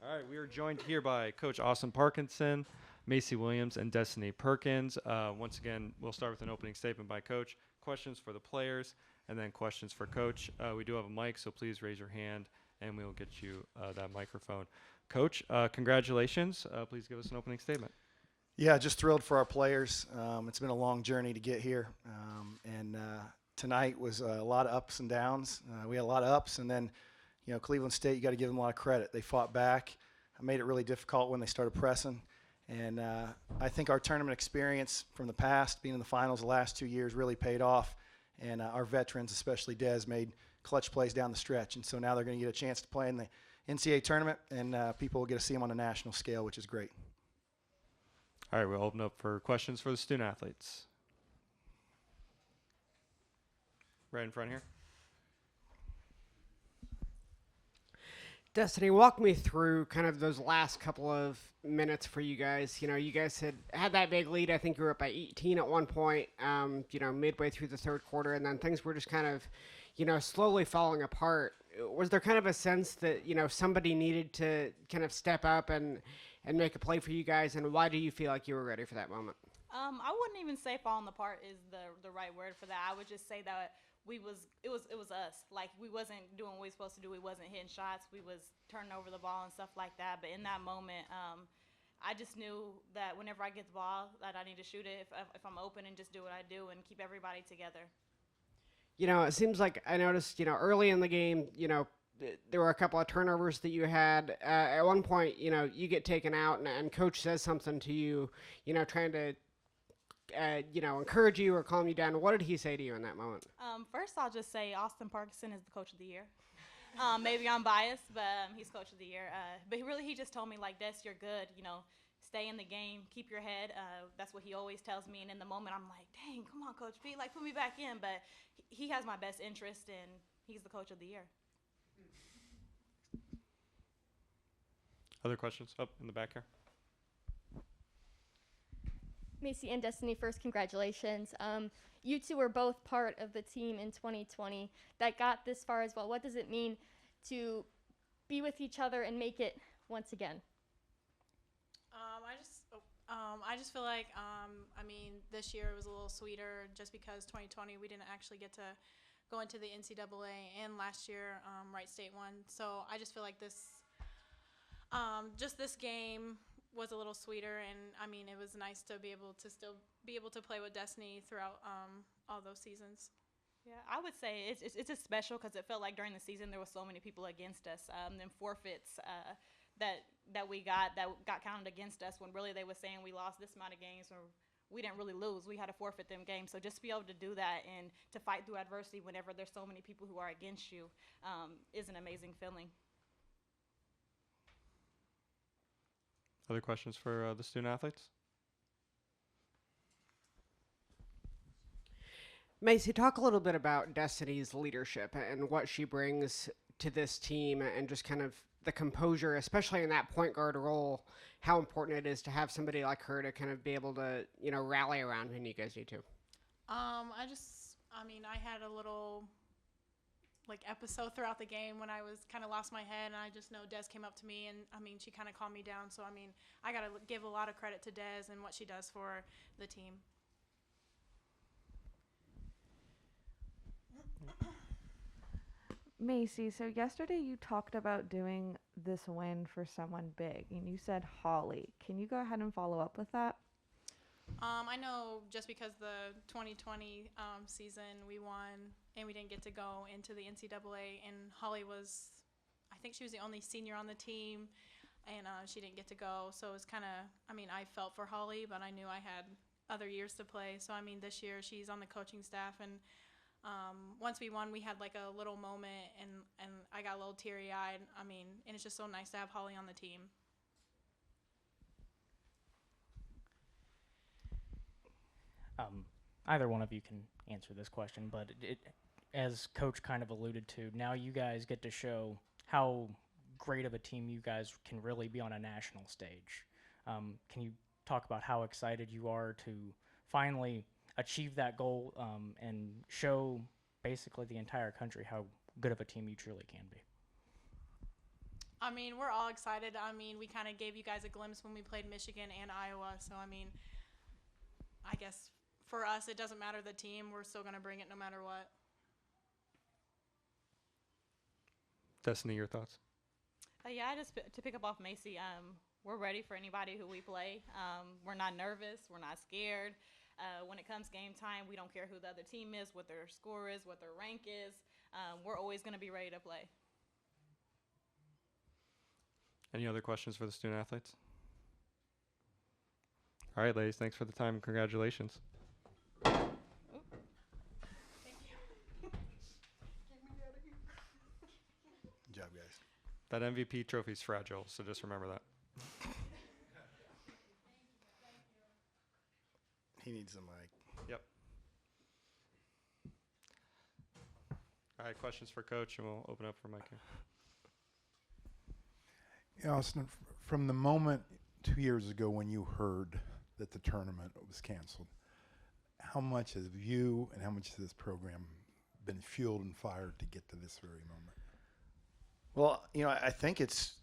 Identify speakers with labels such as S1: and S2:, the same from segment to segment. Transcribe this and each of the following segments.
S1: All right, we are joined here by Coach Austin Parkinson, Macy Williams, and Destiny Perkins. Once again, we'll start with an opening statement by Coach, questions for the players, and then questions for Coach. We do have a mic, so please raise your hand, and we will get you that microphone. Coach, congratulations. Please give us an opening statement.
S2: Yeah, just thrilled for our players. It's been a long journey to get here, and tonight was a lot of ups and downs. We had a lot of ups, and then, Cleveland State, you got to give them a lot of credit. They fought back. I made it really difficult when they started pressing, and I think our tournament experience from the past, being in the finals the last 2 years, really paid off, and our veterans, especially Des, made clutch plays down the stretch, and so now they're going to get a chance to play in the NCAA tournament, and people will get to see them on a national scale, which is great.
S1: All right, we'll open up for questions for the student athletes. Right in front here.
S3: Destiny, walk me through kind of those last couple of minutes for you guys. You guys had that big lead. I think you were up by 18 at one point, midway through the third quarter, and then things were just kind of, slowly falling apart. Was there kind of a sense that, somebody needed to kind of step up and make a play for you guys, and why do you feel like you were ready for that moment?
S4: I wouldn't even say falling apart is the right word for that. I would just say that it was us. Like, we wasn't doing what we were supposed to do. We wasn't hitting shots. We was turning over the ball and stuff like that. But in that moment, I just knew that whenever I get the ball, that I need to shoot it if I'm open and just do what I do and keep everybody together.
S3: It seems like I noticed, early in the game, there were a couple of turnovers that you had. At one point, you get taken out and coach says something to you, trying to, encourage you or calm you down. What did he say to you in that moment?
S4: First, I'll just say Austin Parkinson is the coach of the year. Maybe I'm biased, but he's coach of the year. But he just told me, like, Des, you're good. Stay in the game, keep your head. That's what he always tells me. And in the moment, I'm like, dang, come on, Coach B, like, put me back in. But he has my best interest, and he's the coach of the year.
S1: Other questions? Up in the back here.
S5: Macy and Destiny, first, congratulations. You two were both part of the team in 2020 that got this far as well. What does it mean to be with each other and make it once again?
S6: I just feel like, this year it was a little sweeter just because 2020 we didn't actually get to go into the NCAA, and last year Wright State won. So I just feel like this game was a little sweeter, and it was nice to be able to still be able to play with Destiny throughout all those seasons.
S4: Yeah, I would say it's just special because it felt like during the season there were so many people against us. Then forfeits that we got counted against us when really they were saying we lost this amount of games or we didn't really lose. We had to forfeit them games. So just to be able to do that and to fight through adversity whenever there's so many people who are against you is an amazing feeling.
S1: Other questions for the student athletes?
S3: Macy, talk a little bit about Destiny's leadership and what she brings to this team and just kind of the composure, especially in that point guard role, how important it is to have somebody like her to kind of be able to, rally around when you guys need to.
S6: I had a little episode throughout the game when I was kind of lost my head, and I just know Des came up to me and she kind of calmed me down. So I got to give a lot of credit to Des and what she does for the team.
S7: Macy, so yesterday you talked about doing this win for someone big, and you said Holly. Can you go ahead and follow up with that?
S6: I know just because the 2020 season we won and we didn't get to go into the NCAA, and Holly I think she was the only senior on the team, and she didn't get to go. So it was kind of, I felt for Holly, but I knew I had other years to play. So, this year she's on the coaching staff, and once we won, we had like a little moment, and I got a little teary-eyed. And it's just so nice to have Holly on the team.
S8: Either one of you can answer this question, but as Coach kind of alluded to, now you guys get to show how great of a team you guys can really be on a national stage. Can you talk about how excited you are to finally achieve that goal and show basically the entire country how good of a team you truly can be?
S6: I mean, we're all excited. I mean, we kind of gave you guys a glimpse when we played Michigan and Iowa. So, I mean, I guess for us, it doesn't matter the team. We're still going to bring it no matter what.
S1: Destiny, your thoughts?
S4: Yeah, to pick up off Macy, we're ready for anybody who we play. We're not nervous. We're not scared. When it comes game time, we don't care who the other team is, what their score is, what their rank is. We're always going to be ready to play.
S1: Any other questions for the student athletes? All right, ladies, thanks for the time. Congratulations.
S2: Good job, guys.
S1: That MVP trophy's fragile, so just remember that.
S2: He needs the mic.
S1: Yep. All right, questions for Coach, and we'll open up for Mike here.
S9: Yeah, Austin, from the moment 2 years ago when you heard that the tournament was canceled, how much have you and how much has this program been fueled and fired to get to this very moment?
S2: Well, I think it's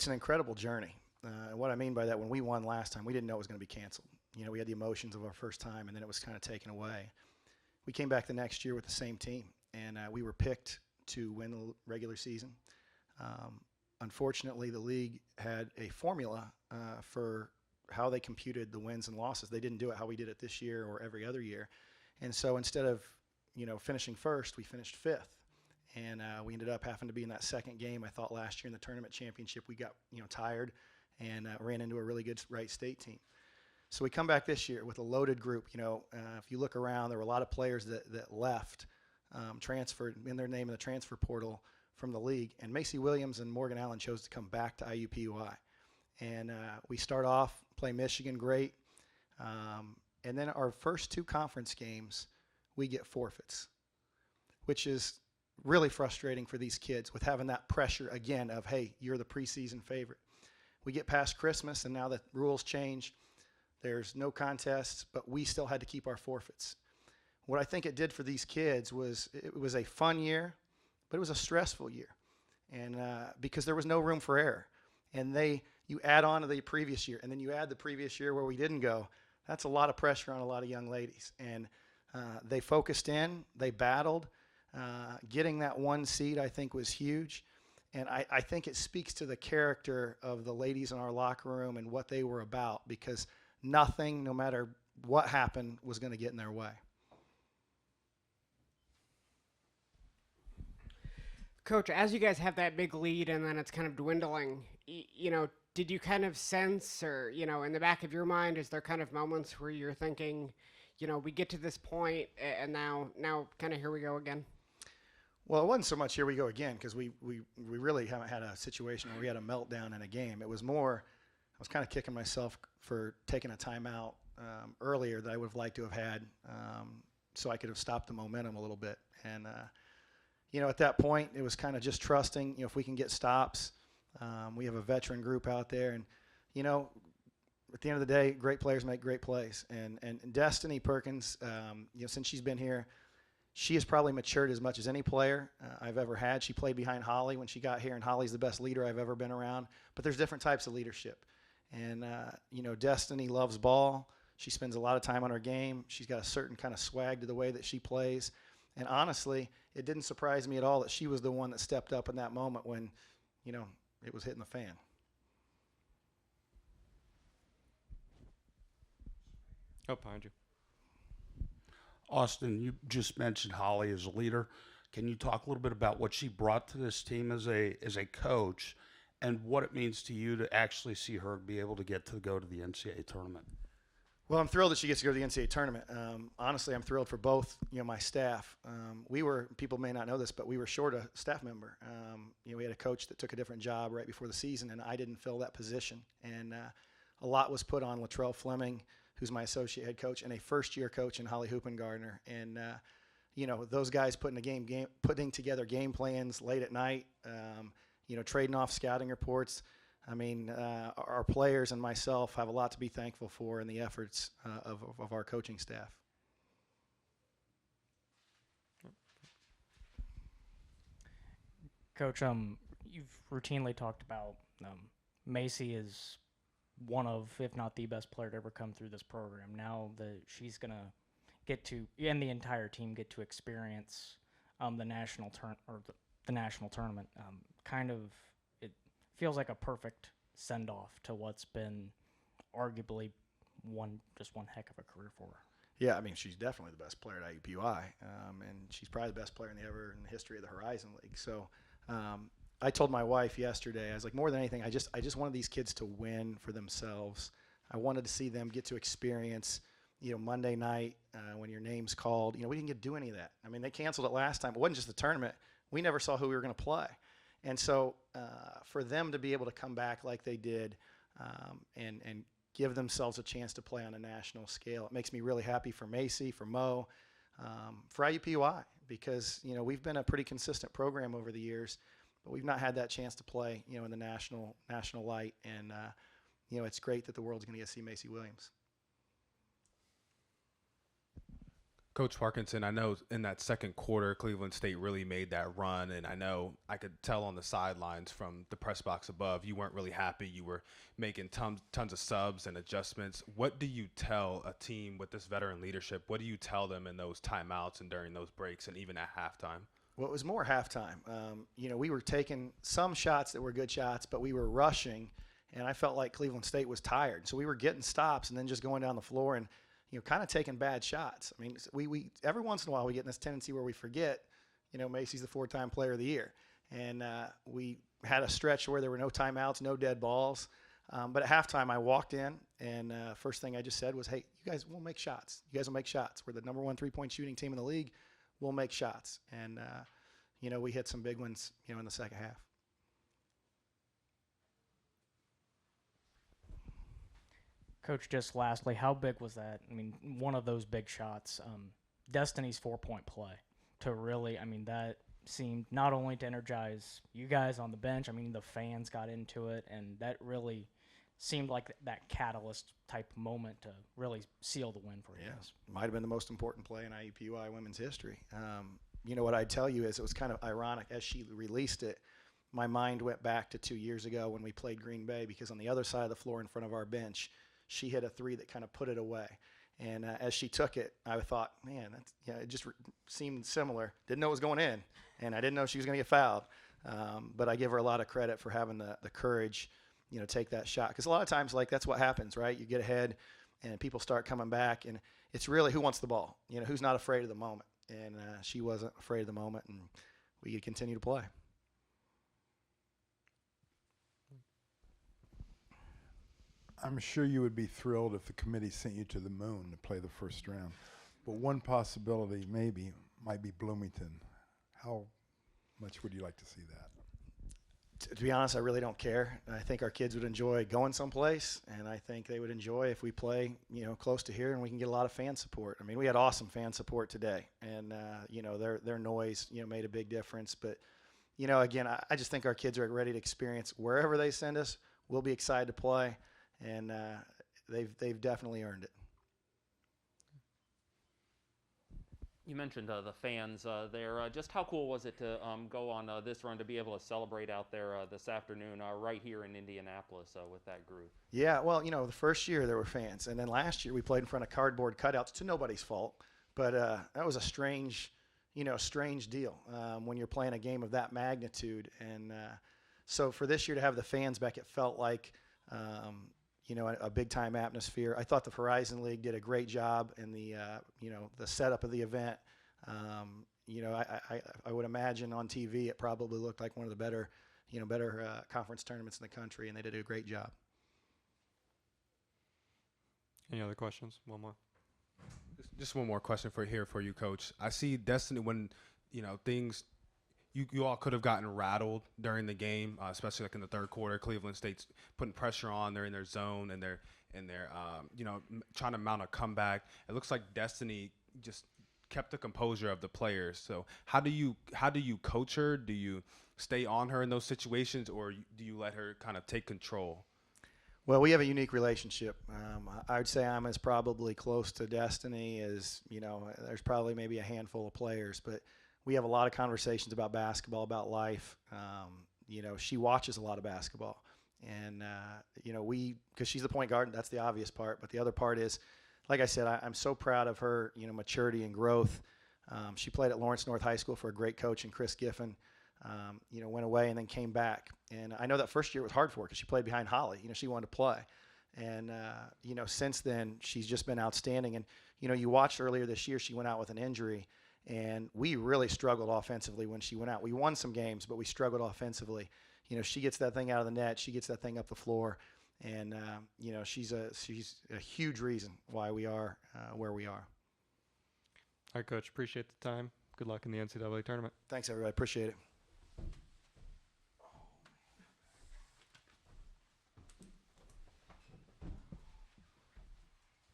S2: an incredible journey. And what I mean by that, when we won last time, we didn't know it was going to be canceled. We had the emotions of our first time, and then it was kind of taken away. We came back the next year with the same team, and we were picked to win the regular season. Unfortunately, the league had a formula for how they computed the wins and losses. They didn't do it how we did it this year or every other year. And so instead of, finishing first, we finished fifth. And we ended up having to be in that second game. I thought last year in the tournament championship, we got, tired and ran into a really good Wright State team. So we come back this year with a loaded group. If you look around, there were a lot of players that left, transferred in their name in the transfer portal from the league. And Macy Williams and Morgan Allen chose to come back to IUPUI. And we start off, play Michigan great. And then our first two conference games, we get forfeits, which is really frustrating for these kids with having that pressure again of, hey, you're the preseason favorite. We get past Christmas, and now the rules change. There's no contests, but we still had to keep our forfeits. What I think it did for these kids was it was a fun year, but it was a stressful year, and because there was no room for error. And you add on to the previous year, and then you add the previous year where we didn't go. That's a lot of pressure on a lot of young ladies. And they focused in, they battled. Getting that one seed, I think, was huge. And I think it speaks to the character of the ladies in our locker room and what they were about, because nothing, no matter what happened, was going to get in their way.
S3: Coach, as you guys have that big lead and then it's kind of dwindling, did you kind of sense or, in the back of your mind, is there kind of moments where you're thinking, we get to this point and now kind of here we go again?
S2: Well, it wasn't so much here we go again, because we really haven't had a situation where we had a meltdown in a game. It was more, I was kind of kicking myself for taking a timeout earlier that I would have liked to have had, so I could have stopped the momentum a little bit. And, at that point, it was kind of just trusting, if we can get stops. We have a veteran group out there. And, at the end of the day, great players make great plays. And Destiny Perkins, since she's been here, she has probably matured as much as any player I've ever had. She played behind Holly when she got here, and Holly's the best leader I've ever been around. But there's different types of leadership. And, Destiny loves ball. She spends a lot of time on her game. She's got a certain kind of swag to the way that she plays. And honestly, it didn't surprise me at all that she was the one that stepped up in that moment when, it was hitting the fan.
S1: Oh, behind you.
S10: Austin, you just mentioned Holly as a leader. Can you talk a little bit about what she brought to this team as a coach, and what it means to you to actually see her be able to go to the NCAA tournament?
S2: Well, I'm thrilled that she gets to go to the NCAA tournament. Honestly, I'm thrilled for both, my staff. People may not know this, but we were short a staff member. We had a coach that took a different job right before the season, and I didn't fill that position. And a lot was put on Latrell Fleming, who's my associate head coach, and a first-year coach in Holly Hoopengardner. And, those guys putting together game plans late at night, trading off scouting reports. I mean, our players and myself have a lot to be thankful for in the efforts of our coaching staff.
S8: Coach, you've routinely talked about Macy is one of, if not the best player to ever come through this program. Now that she's gonna get to, and the entire team get to experience the national the national tournament. Kind of, it feels like a perfect send off to what's been arguably one heck of a career for her.
S2: Yeah, I mean, she's definitely the best player at IUPUI, and she's probably the best player in the history of the Horizon League. So I told my wife yesterday, I was like, more than anything, I just wanted these kids to win for themselves. I wanted to see them get to experience, Monday night when your name's called. We didn't get to do any of that. I mean, they canceled it last time. It wasn't just the tournament. We never saw who we were going to play. And so for them to be able to come back like they did and give themselves a chance to play on a national scale, it makes me really happy for Macy, for Mo, for IUPUI, because, we've been a pretty consistent program over the years, but we've not had that chance to play, in the national light. And, it's great that the world's going to get to see Macy Williams.
S11: Coach Parkinson, I know in that second quarter, Cleveland State really made that run, and I know I could tell on the sidelines from the press box above, you weren't really happy. You were making tons of subs and adjustments. What do you tell a team with this veteran leadership? What do you tell them in those timeouts and during those breaks and even at halftime?
S2: Well, it was more halftime. We were taking some shots that were good shots, but we were rushing, and I felt like Cleveland State was tired. So we were getting stops and then just going down the floor and kind of taking bad shots. I mean, we every once in a while we get in this tendency where we forget, Macy's the 4-time player of the year. And we had a stretch where there were no timeouts, no dead balls. But at halftime, I walked in, and first thing I just said was, hey, you guys will make shots. You guys will make shots. We're the number 1 3-point shooting team in the league. We'll make shots. And, we hit some big ones, in the second half.
S8: Coach, just lastly, how big was that? I mean, one of those big shots, Destiny's 4-point play to really, that seemed not only to energize you guys on the bench, the fans got into it, and that really seemed like that catalyst type moment to really seal the win for you guys.
S2: Might have been the most important play in IUPUI women's history. What I'd tell you is it was kind of ironic. As she released it, my mind went back to 2 years ago when we played Green Bay, because on the other side of the floor in front of our bench, she hit a three that kind of put it away. And as she took it, I thought, man, it just seemed similar. Didn't know it was going in, and I didn't know she was going to get fouled. But I give her a lot of credit for having the courage, take that shot. Because a lot of times, that's what happens, right? You get ahead, and people start coming back, and it's really who wants the ball, who's not afraid of the moment. And she wasn't afraid of the moment, and we could continue to play.
S9: I'm sure you would be thrilled if the committee sent you to the moon to play the first round. But one possibility might be Bloomington. How much would you like to see that?
S2: To be honest, I really don't care. I think our kids would enjoy going someplace, and I think they would enjoy if we play, close to here and we can get a lot of fan support. I mean, we had awesome fan support today, and, their noise, made a big difference. But, again, I just think our kids are ready to experience wherever they send us. We'll be excited to play. And they've definitely earned it.
S12: You mentioned the fans there. Just how cool was it to go on this run, to be able to celebrate out there this afternoon right here in Indianapolis with that group? Yeah,
S2: well, the first year there were fans. And then last year we played in front of cardboard cutouts, to nobody's fault. But that was a strange deal when you're playing a game of that magnitude. And so for this year to have the fans back, it felt like a big-time atmosphere. I thought the Horizon League did a great job in the setup of the event. I would imagine on TV it probably looked like one of the better conference tournaments in the country, and they did a great job.
S1: Any other questions? One more.
S11: Just one more question for you, Coach. I see Destiny when things. You all could have gotten rattled during the game, especially in the third quarter. Cleveland State's putting pressure on. They're in their zone, and they're trying to mount a comeback. It looks like Destiny just kept the composure of the players. So how do you coach her? Do you stay on her in those situations, or do you let her kind of take control?
S2: Well, we have a unique relationship. I would say I'm as probably close to Destiny as, there's probably maybe a handful of players, but we have a lot of conversations about basketball, about life. She watches a lot of basketball. And, because she's the point guard, that's the obvious part. But the other part is, like I said, I'm so proud of her, maturity and growth. She played at Lawrence North High School for a great coach in Chris Giffen. Went away and then came back. And I know that first year was hard for her because she played behind Holly. She wanted to play. And, since then, she's just been outstanding. And, you watched earlier this year, she went out with an injury. And we really struggled offensively when she went out. We won some games, but we struggled offensively. She gets that thing out of the net. She gets that thing up the floor. And, she's a huge reason why we are where we are.
S1: All right, Coach. Appreciate the time. Good luck in the NCAA tournament.
S2: Thanks, everybody. Appreciate it.